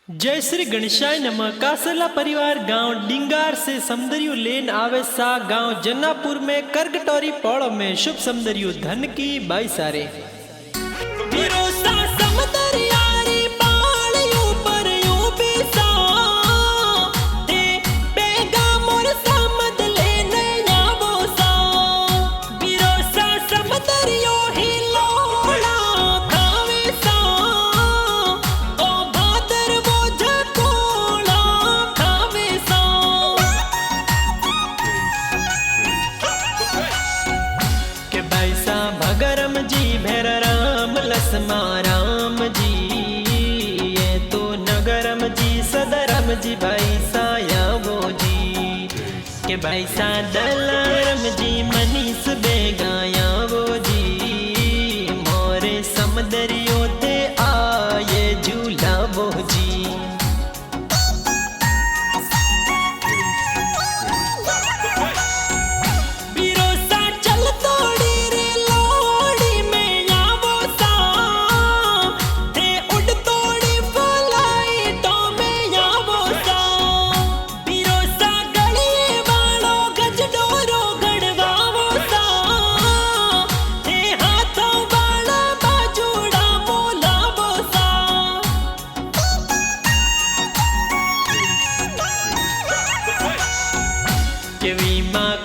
जय श्री गणेशाय नमः। कासला परिवार गांव डिंगार से समदरियो लेन आवे सा गांव जन्नापुर में करगटोरी पौड़ में शुभ समदरियो धन की बाई सारे भगरम जी भैर राम लसमा राम जी ये तो नगरम जी सदरम जी भाई साया वो जी के भाई सा दलारम जी मनीष बेगाया वो जी मोरे समदरियो ते आए झूला वो जी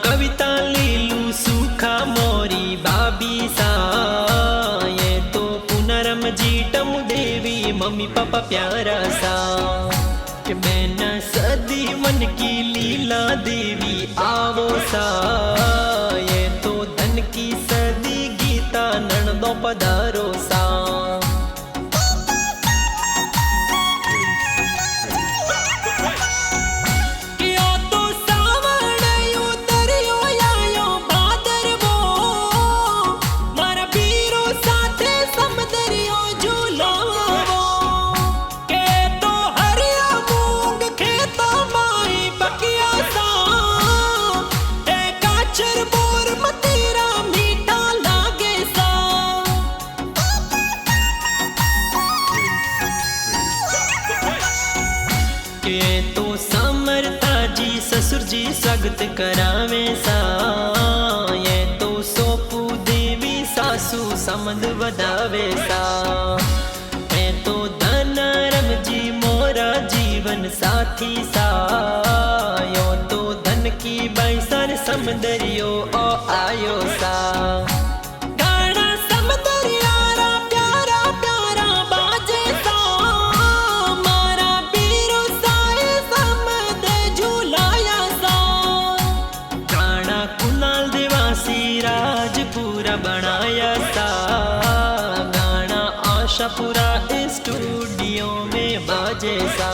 कविता लीलू सूखा मोरी बाबी सा ये तो पुनरम जी टमु देवी मम्मी पापा प्यारा सा कि मैं न सदी मन की लीला देवी आवो सा ये तो धन की सदी गीता नणदो पधारो सा तो समर्था जी ससुर जी स्वागत करावे सा ये तो सोपू देवी सासू समद वधावे सा मैं तो धनरम जी मोरा जीवन साथी सा यो तो धन की बैसन समदरियो ओ आयो सा पूरा बनाया सा गाना आशापुरा स्टूडियो में बाजे सा।